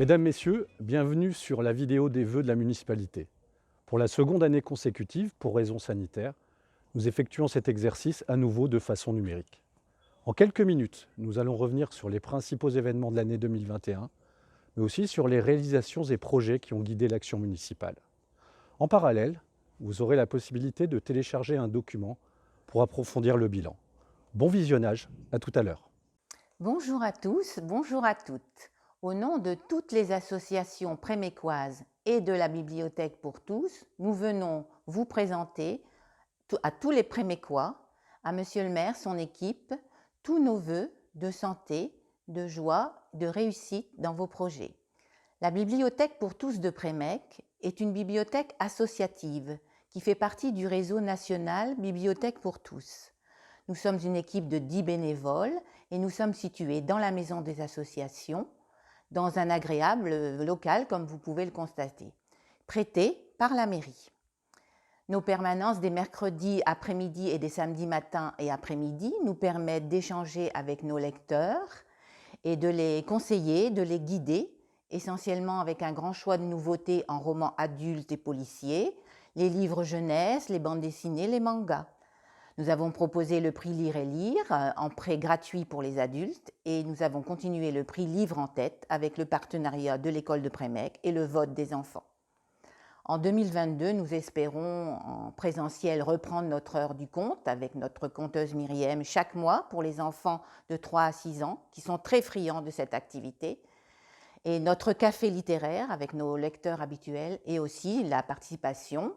Mesdames, Messieurs, bienvenue sur la vidéo des vœux de la municipalité. Pour la seconde année consécutive, pour raisons sanitaires, nous effectuons cet exercice à nouveau de façon numérique. En quelques minutes, nous allons revenir sur les principaux événements de l'année 2021, mais aussi sur les réalisations et projets qui ont guidé l'action municipale. En parallèle, vous aurez la possibilité de télécharger un document pour approfondir le bilan. Bon visionnage, à tout à l'heure. Bonjour à tous, bonjour à toutes. Au nom de toutes les associations prémécoises et de la Bibliothèque pour tous, nous venons vous présenter à tous les prémécois, à Monsieur le maire, son équipe, tous nos vœux de santé, de joie, de réussite dans vos projets. La Bibliothèque pour tous de Prémec est une bibliothèque associative qui fait partie du réseau national Bibliothèque pour tous. Nous sommes une équipe de 10 bénévoles et nous sommes situés dans la maison des associations, dans un agréable local comme vous pouvez le constater, prêté par la mairie. Nos permanences des mercredis après-midi et des samedis matins et après-midi nous permettent d'échanger avec nos lecteurs et de les conseiller, de les guider, essentiellement avec un grand choix de nouveautés en romans adultes et policiers, les livres jeunesse, les bandes dessinées, les mangas. Nous avons proposé le prix Lire et Lire en prêt gratuit pour les adultes et nous avons continué le prix Livre en tête avec le partenariat de l'école de Prémec et le vote des enfants. En 2022, nous espérons en présentiel reprendre notre heure du conte avec notre conteuse Myriam chaque mois pour les enfants de 3 à 6 ans qui sont très friands de cette activité. Et notre café littéraire avec nos lecteurs habituels et aussi la participation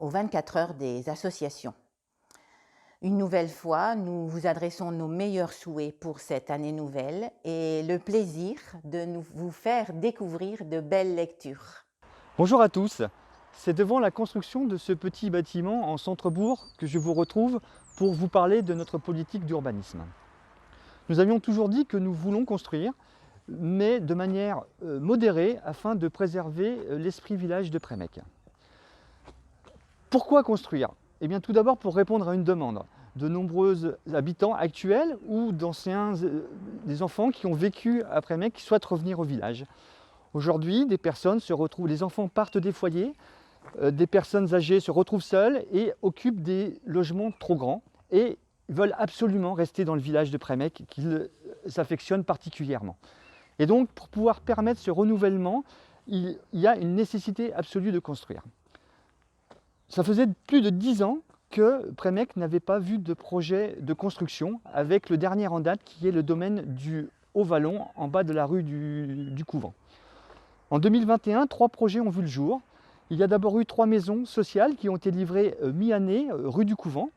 aux 24 heures des associations. Une nouvelle fois, nous vous adressons nos meilleurs souhaits pour cette année nouvelle et le plaisir de vous faire découvrir de belles lectures. Bonjour à tous, c'est devant la construction de ce petit bâtiment en centre-bourg que je vous retrouve pour vous parler de notre politique d'urbanisme. Nous avions toujours dit que nous voulons construire, mais de manière modérée afin de préserver l'esprit village de Prémec. Pourquoi construire? Eh bien, tout d'abord pour répondre à une demande de nombreux habitants actuels ou d'anciens, des enfants qui ont vécu à Prémec qui souhaitent revenir au village. Aujourd'hui, des personnes se retrouvent, les enfants partent des foyers, des personnes âgées se retrouvent seules et occupent des logements trop grands et veulent absolument rester dans le village de Prémec qu'ils affectionnent particulièrement. Et donc, pour pouvoir permettre ce renouvellement, il y a une nécessité absolue de construire. Ça faisait plus de 10 ans que Prémec n'avait pas vu de projet de construction avec le dernier en date qui est le domaine du Haut-Vallon en bas de la rue du Couvent. En 2021, 3 projets ont vu le jour. Il y a d'abord eu 3 maisons sociales qui ont été livrées mi-année rue du Couvent.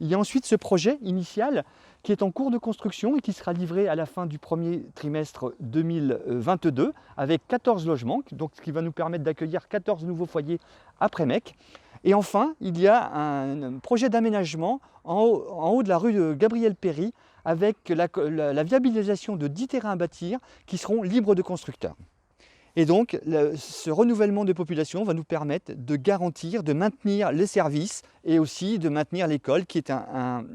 Il y a ensuite ce projet initial qui est en cours de construction et qui sera livré à la fin du premier trimestre 2022 avec 14 logements, donc ce qui va nous permettre d'accueillir 14 nouveaux foyers à Prémec. Et enfin, il y a un projet d'aménagement en haut de la rue Gabriel Péry avec la viabilisation de 10 terrains à bâtir qui seront libres de constructeurs. Et donc, ce renouvellement de population va nous permettre de garantir, de maintenir les services et aussi de maintenir l'école qui est un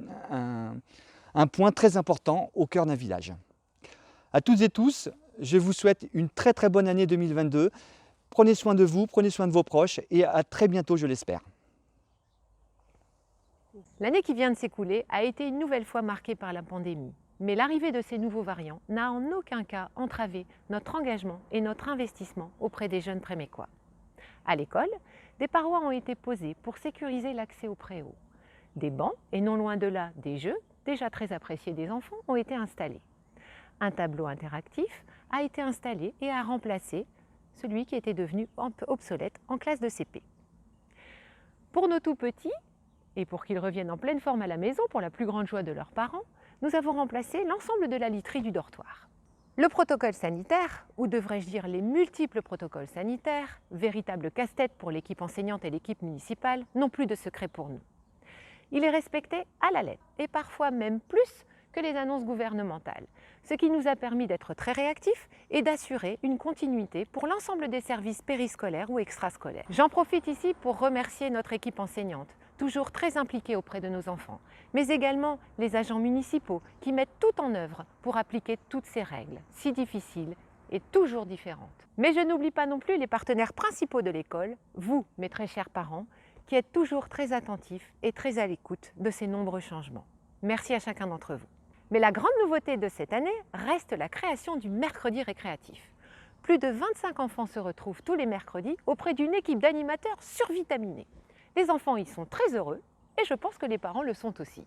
point très important au cœur d'un village. À toutes et tous, je vous souhaite une très très bonne année 2022. Prenez soin de vous, prenez soin de vos proches et à très bientôt, je l'espère. L'année qui vient de s'écouler a été une nouvelle fois marquée par la pandémie. Mais l'arrivée de ces nouveaux variants n'a en aucun cas entravé notre engagement et notre investissement auprès des jeunes prémécois. À l'école, des parois ont été posées pour sécuriser l'accès aux préaux. Des bancs, et non loin de là des jeux, déjà très appréciés des enfants, ont été installés. Un tableau interactif a été installé et a remplacé celui qui était devenu obsolète en classe de CP. Pour nos tout-petits, et pour qu'ils reviennent en pleine forme à la maison pour la plus grande joie de leurs parents, nous avons remplacé l'ensemble de la literie du dortoir. Le protocole sanitaire, ou devrais-je dire les multiples protocoles sanitaires, véritable casse-tête pour l'équipe enseignante et l'équipe municipale, n'ont plus de secret pour nous. Il est respecté à la lettre, et parfois même plus que les annonces gouvernementales, ce qui nous a permis d'être très réactifs et d'assurer une continuité pour l'ensemble des services périscolaires ou extrascolaires. J'en profite ici pour remercier notre équipe enseignante, toujours très impliquée auprès de nos enfants, mais également les agents municipaux qui mettent tout en œuvre pour appliquer toutes ces règles, si difficiles est toujours différente. Mais je n'oublie pas non plus les partenaires principaux de l'école, vous, mes très chers parents, qui êtes toujours très attentifs et très à l'écoute de ces nombreux changements. Merci à chacun d'entre vous. Mais la grande nouveauté de cette année reste la création du mercredi récréatif. Plus de 25 enfants se retrouvent tous les mercredis auprès d'une équipe d'animateurs survitaminés. Les enfants y sont très heureux et je pense que les parents le sont aussi.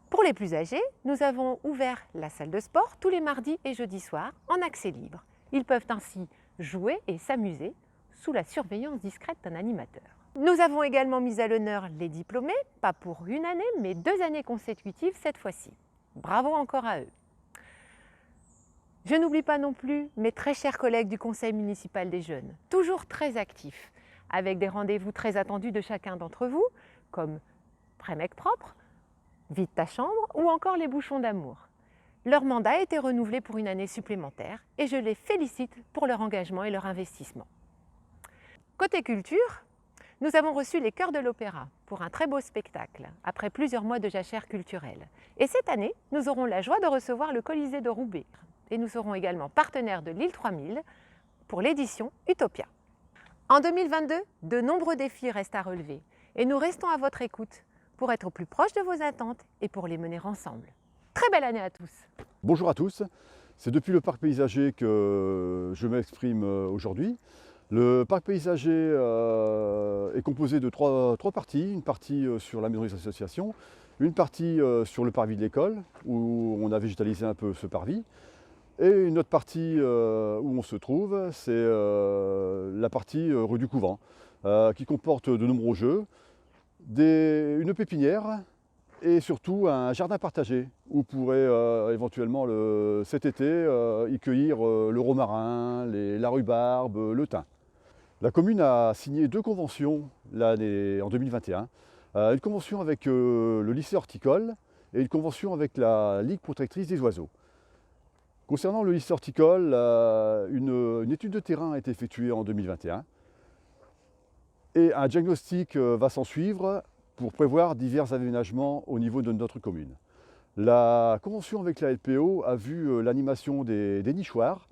Pour les plus âgés, nous avons ouvert la salle de sport tous les mardis et jeudis soirs en accès libre. Ils peuvent ainsi jouer et s'amuser sous la surveillance discrète d'un animateur. Nous avons également mis à l'honneur les diplômés, pas pour une année, mais 2 années consécutives cette fois-ci. Bravo encore à eux. Je n'oublie pas non plus mes très chers collègues du Conseil municipal des jeunes, toujours très actifs, avec des rendez-vous très attendus de chacun d'entre vous, comme Prémec propre, Vide ta chambre ou encore les bouchons d'amour. Leur mandat a été renouvelé pour une année supplémentaire et je les félicite pour leur engagement et leur investissement. Côté culture, nous avons reçu les Chœurs de l'Opéra pour un très beau spectacle, après plusieurs mois de jachère culturelle. Et cette année, nous aurons la joie de recevoir le Colisée de Roubaix. Et nous serons également partenaires de l'Île 3000 pour l'édition Utopia. En 2022, de nombreux défis restent à relever et nous restons à votre écoute pour être au plus proche de vos attentes et pour les mener ensemble. Très belle année à tous! Bonjour à tous, c'est depuis le parc paysager que je m'exprime aujourd'hui. Le parc paysager est composé de trois parties. Une partie sur la maison des associations, une partie sur le parvis de l'école où on a végétalisé un peu ce parvis, et une autre partie où on se trouve, c'est la partie rue du Couvent qui comporte de nombreux jeux, une pépinière et surtout un jardin partagé où vous pourrez éventuellement cet été y cueillir le romarin, la rhubarbe, le thym. La commune a signé 2 conventions en 2021. Une convention avec le lycée horticole et une convention avec la Ligue protectrice des oiseaux. Concernant le lycée horticole, une étude de terrain a été effectuée en 2021 et un diagnostic va s'en suivre pour prévoir divers aménagements au niveau de notre commune. La convention avec la LPO a vu l'animation des nichoirs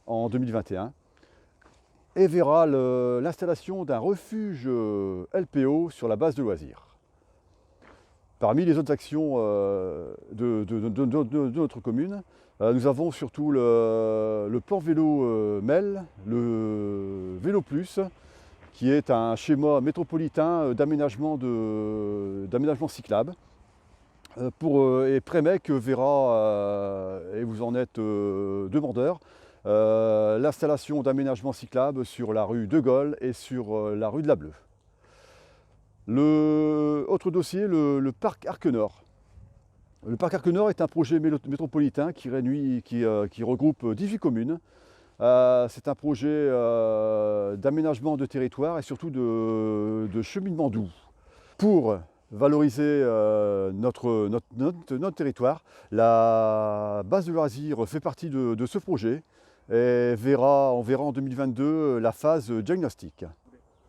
en 2021 et verra l'installation d'un refuge LPO sur la base de loisirs. Parmi les autres actions de notre commune, nous avons surtout le plan vélo MEL, le Vélo Plus, qui est un schéma métropolitain d'aménagement cyclable. Et Prémec verra, et vous en êtes demandeur, l'installation d'aménagements cyclables sur la rue de Gaulle et sur la rue de la Bleue. Autre dossier, le parc Arquenord. Le parc Arquenord est un projet métropolitain qui regroupe 18 communes. C'est un projet d'aménagement de territoire et surtout de cheminement doux. Pour valoriser notre territoire, la base de loisirs fait partie de ce projet et on verra en 2022 la phase diagnostic.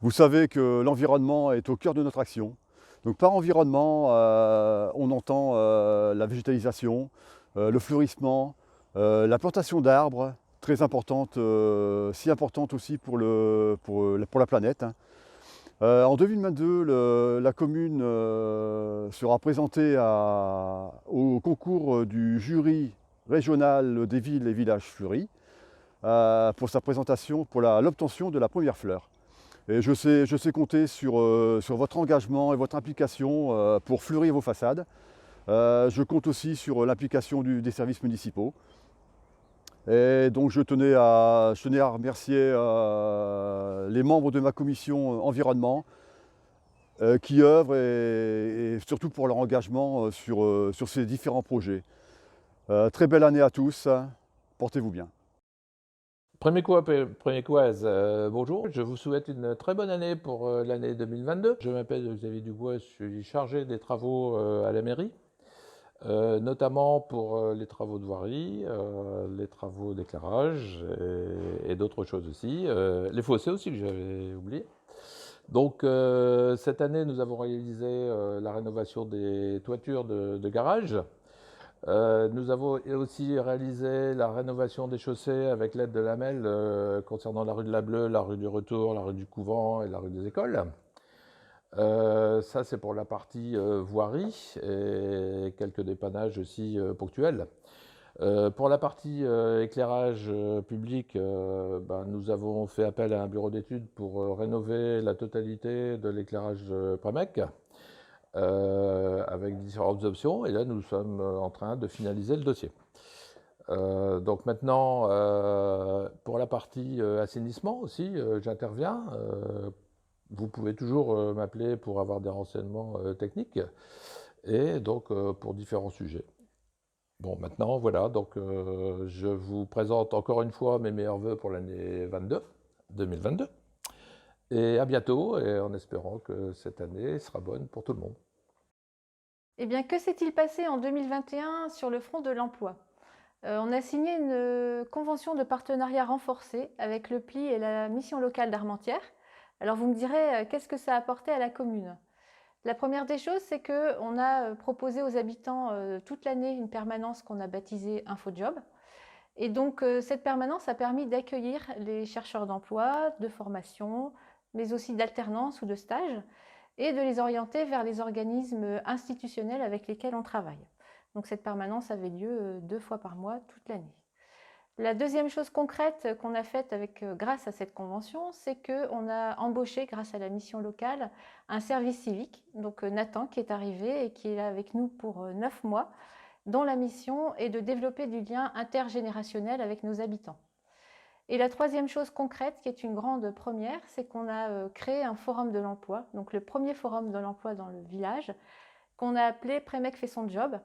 Vous savez que l'environnement est au cœur de notre action. Donc par environnement, on entend la végétalisation, le fleurissement, la plantation d'arbres, très importante, si importante aussi pour la planète. En 2022, la commune sera présentée au concours du jury régional des villes et villages fleuris pour sa présentation, pour l'obtention de la première fleur. Et je sais compter sur votre engagement et votre implication pour fleurir vos façades. Je compte aussi sur l'implication des services municipaux. Et donc je tenais à remercier les membres de ma commission environnement qui œuvrent et surtout pour leur engagement sur ces différents projets. Très belle année à tous, portez-vous bien. Prémécois, Prémécoises, bonjour. Je vous souhaite une très bonne année pour l'année 2022. Je m'appelle Xavier Dubois, je suis chargé des travaux à la mairie, notamment pour les travaux de voirie, les travaux d'éclairage et d'autres choses aussi. Les fossés aussi que j'avais oublié. Donc cette année, nous avons réalisé la rénovation des toitures de garage. Nous avons aussi réalisé la rénovation des chaussées avec l'aide de l'AMEL concernant la rue de la Bleue, la rue du Retour, la rue du Couvent et la rue des Écoles. Ça, c'est pour la partie voirie et quelques dépannages aussi ponctuels. Pour la partie éclairage public, nous avons fait appel à un bureau d'études pour rénover la totalité de l'éclairage Prémec avec différentes options. Et là, nous sommes en train de finaliser le dossier. Donc maintenant, pour la partie assainissement aussi, j'interviens. Vous pouvez toujours m'appeler pour avoir des renseignements techniques et donc pour différents sujets. Bon, maintenant, voilà, donc je vous présente encore une fois mes meilleurs vœux pour l'année 2022. Et à bientôt, et en espérant que cette année sera bonne pour tout le monde. Eh bien, que s'est-il passé en 2021 sur le front de l'emploi? On a signé une convention de partenariat renforcée avec le PLI et la mission locale d'Armentières. Alors vous me direz, qu'est-ce que ça a apporté à la commune? La première des choses, c'est qu'on a proposé aux habitants toute l'année une permanence qu'on a baptisée InfoJob. Et donc cette permanence a permis d'accueillir les chercheurs d'emploi, de formation, mais aussi d'alternance ou de stage, et de les orienter vers les organismes institutionnels avec lesquels on travaille. Donc cette permanence avait lieu 2 fois par mois toute l'année. La deuxième chose concrète qu'on a faite grâce à cette convention, c'est qu'on a embauché, grâce à la mission locale, un service civique, donc Nathan, qui est arrivé et qui est là avec nous pour 9 mois, dont la mission est de développer du lien intergénérationnel avec nos habitants. Et la troisième chose concrète, qui est une grande première, c'est qu'on a créé un forum de l'emploi, donc le premier forum de l'emploi dans le village, qu'on a appelé Prémec fait son job.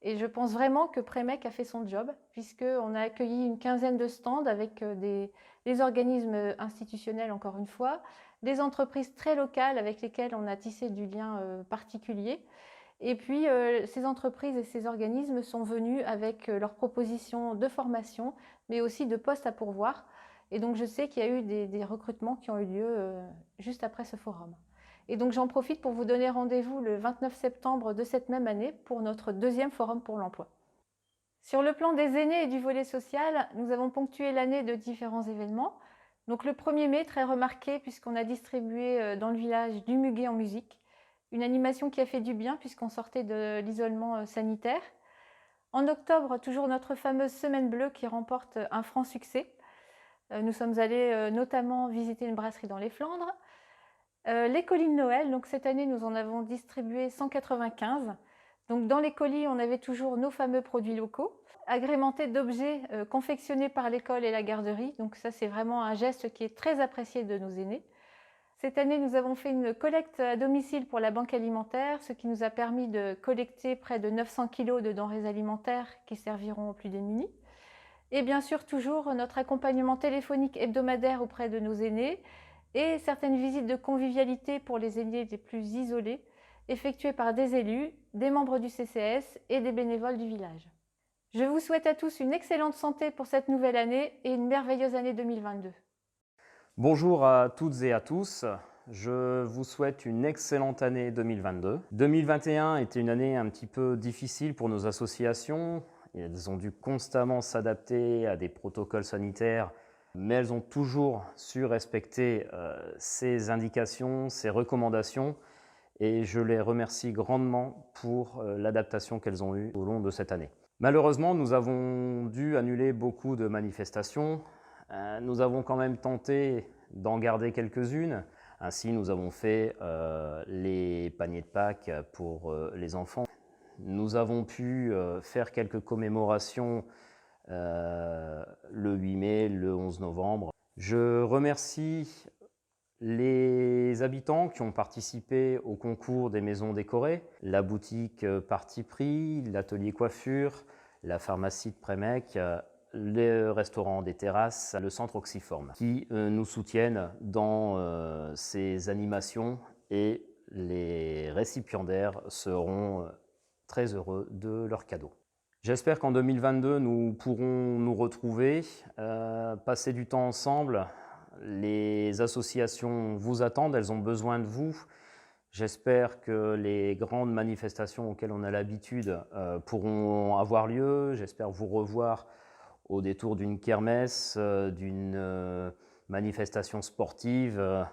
Et je pense vraiment que Prémec a fait son job, puisqu'on a accueilli une quinzaine de stands avec des organismes institutionnels, encore une fois, des entreprises très locales avec lesquelles on a tissé du lien particulier. Et puis, ces entreprises et ces organismes sont venus avec leurs propositions de formation, mais aussi de postes à pourvoir. Et donc, je sais qu'il y a eu des recrutements qui ont eu lieu juste après ce forum. Et donc j'en profite pour vous donner rendez-vous le 29 septembre de cette même année pour notre deuxième forum pour l'emploi. Sur le plan des aînés et du volet social, nous avons ponctué l'année de différents événements. Donc le 1er mai, très remarqué puisqu'on a distribué dans le village du muguet en musique, une animation qui a fait du bien puisqu'on sortait de l'isolement sanitaire. En octobre, toujours notre fameuse Semaine Bleue qui remporte un franc succès. Nous sommes allés notamment visiter une brasserie dans les Flandres. Les colis de Noël, donc cette année nous en avons distribué 195. Donc dans les colis, on avait toujours nos fameux produits locaux, agrémentés d'objets confectionnés par l'école et la garderie. Donc ça, c'est vraiment un geste qui est très apprécié de nos aînés. Cette année, nous avons fait une collecte à domicile pour la banque alimentaire, ce qui nous a permis de collecter près de 900 kg de denrées alimentaires qui serviront aux plus démunis. Et bien sûr, toujours notre accompagnement téléphonique hebdomadaire auprès de nos aînés, et certaines visites de convivialité pour les aînés les plus isolés, effectuées par des élus, des membres du CCS et des bénévoles du village. Je vous souhaite à tous une excellente santé pour cette nouvelle année et une merveilleuse année 2022. Bonjour à toutes et à tous, je vous souhaite une excellente année 2022. 2021 était une année un petit peu difficile pour nos associations. Elles ont dû constamment s'adapter à des protocoles sanitaires, mais elles ont toujours su respecter ces indications, ces recommandations, et je les remercie grandement pour l'adaptation qu'elles ont eue au long de cette année. Malheureusement, nous avons dû annuler beaucoup de manifestations. Nous avons quand même tenté d'en garder quelques-unes. Ainsi, nous avons fait les paniers de Pâques pour les enfants. Nous avons pu faire quelques commémorations le 8 mai, le 11 novembre. Je remercie les habitants qui ont participé au concours des maisons décorées, la boutique Parti Pris, l'atelier coiffure, la pharmacie de Prémec, le restaurant des terrasses, le centre Oxyform, qui nous soutiennent dans ces animations, et les récipiendaires seront très heureux de leurs cadeaux. J'espère qu'en 2022, nous pourrons nous retrouver, passer du temps ensemble. Les associations vous attendent, elles ont besoin de vous. J'espère que les grandes manifestations auxquelles on a l'habitude pourront avoir lieu. J'espère vous revoir au détour d'une kermesse, d'une manifestation sportive,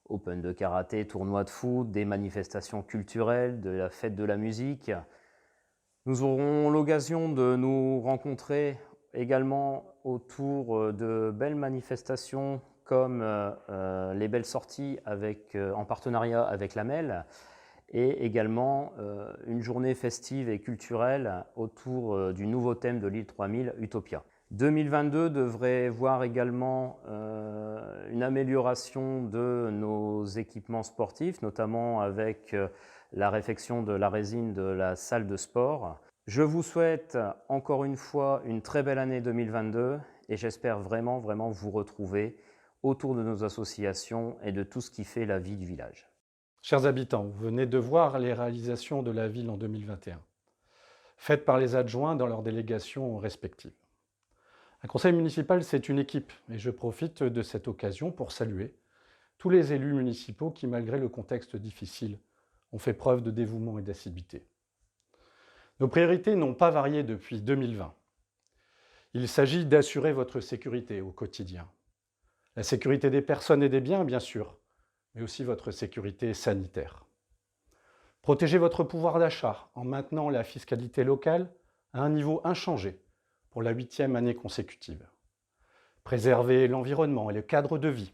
open de karaté, tournoi de foot, des manifestations culturelles, de la fête de la musique. Nous aurons l'occasion de nous rencontrer également autour de belles manifestations comme les belles sorties en partenariat avec la MEL et également une journée festive et culturelle autour du nouveau thème de l'île 3000, Utopia. 2022 devrait voir également une amélioration de nos équipements sportifs, notamment avec la réfection de la résine de la salle de sport. Je vous souhaite encore une fois une très belle année 2022 et j'espère vraiment vous retrouver autour de nos associations et de tout ce qui fait la vie du village. Chers habitants, vous venez de voir les réalisations de la ville en 2021, faites par les adjoints dans leurs délégations respectives. Un conseil municipal, c'est une équipe, et je profite de cette occasion pour saluer tous les élus municipaux qui, malgré le contexte difficile, ont fait preuve de dévouement et d'assiduité. Nos priorités n'ont pas varié depuis 2020. Il s'agit d'assurer votre sécurité au quotidien. La sécurité des personnes et des biens, bien sûr, mais aussi votre sécurité sanitaire. Protégez votre pouvoir d'achat en maintenant la fiscalité locale à un niveau inchangé pour la 8e année consécutive. Préservez l'environnement et le cadre de vie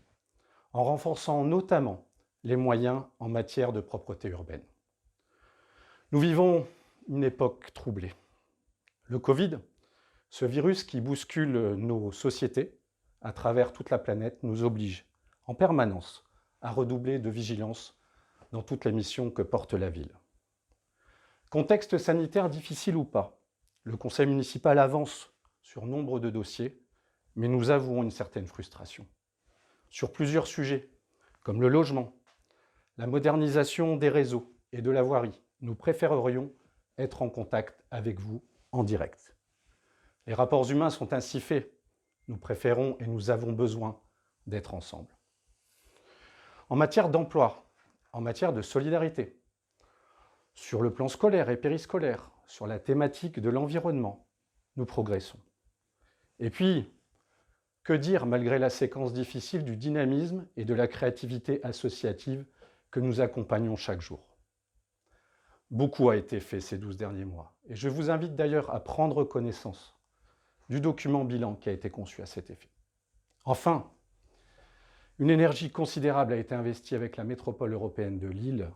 en renforçant notamment les moyens en matière de propreté urbaine. Nous vivons une époque troublée. Le Covid, ce virus qui bouscule nos sociétés à travers toute la planète, nous oblige en permanence à redoubler de vigilance dans toutes les missions que porte la ville. Contexte sanitaire difficile ou pas, le conseil municipal avance sur nombre de dossiers, mais nous avouons une certaine frustration. Sur plusieurs sujets, comme le logement, la modernisation des réseaux et de la voirie, nous préférerions être en contact avec vous en direct. Les rapports humains sont ainsi faits. Nous préférons et nous avons besoin d'être ensemble. En matière d'emploi, en matière de solidarité, sur le plan scolaire et périscolaire, sur la thématique de l'environnement, nous progressons. Et puis, que dire malgré la séquence difficile du dynamisme et de la créativité associative que nous accompagnons chaque jour. Beaucoup a été fait ces 12 derniers mois, et je vous invite d'ailleurs à prendre connaissance du document bilan qui a été conçu à cet effet. Enfin, une énergie considérable a été investie avec la métropole européenne de Lille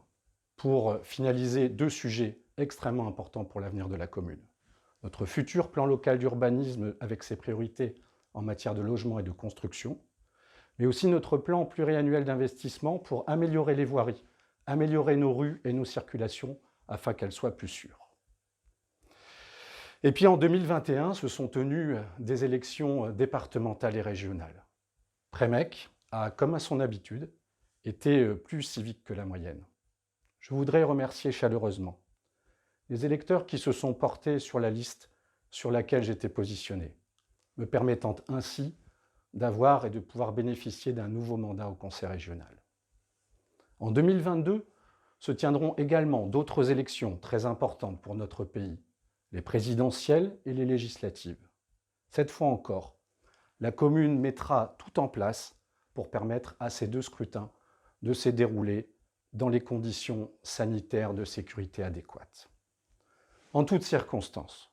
pour finaliser 2 sujets extrêmement importants pour l'avenir de la commune. Notre futur plan local d'urbanisme avec ses priorités en matière de logement et de construction, mais aussi notre plan pluriannuel d'investissement pour améliorer les voiries, améliorer nos rues et nos circulations afin qu'elles soient plus sûres. Et puis en 2021, se sont tenues des élections départementales et régionales. Prémec a, comme à son habitude, été plus civique que la moyenne. Je voudrais remercier chaleureusement les électeurs qui se sont portés sur la liste sur laquelle j'étais positionné, me permettant ainsi d'avoir et de pouvoir bénéficier d'un nouveau mandat au conseil régional. En 2022, se tiendront également d'autres élections très importantes pour notre pays, les présidentielles et les législatives. Cette fois encore, la commune mettra tout en place pour permettre à ces 2 scrutins de se dérouler dans les conditions sanitaires de sécurité adéquates. En toutes circonstances,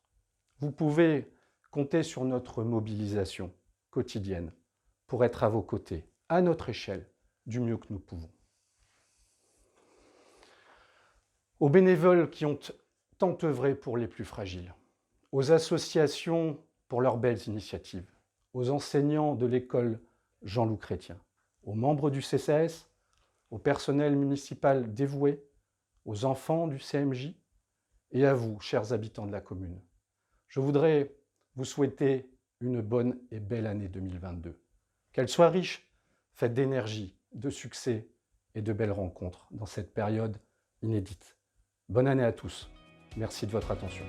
vous pouvez compter sur notre mobilisation quotidienne pour être à vos côtés, à notre échelle, du mieux que nous pouvons. Aux bénévoles qui ont tant œuvré pour les plus fragiles, aux associations pour leurs belles initiatives, aux enseignants de l'école Jean-Loup Chrétien, aux membres du CCAS, au personnel municipal dévoué, aux enfants du CMJ et à vous, chers habitants de la commune. Je voudrais vous souhaiter une bonne et belle année 2022. Qu'elle soit riche, faite d'énergie, de succès et de belles rencontres dans cette période inédite. Bonne année à tous. Merci de votre attention.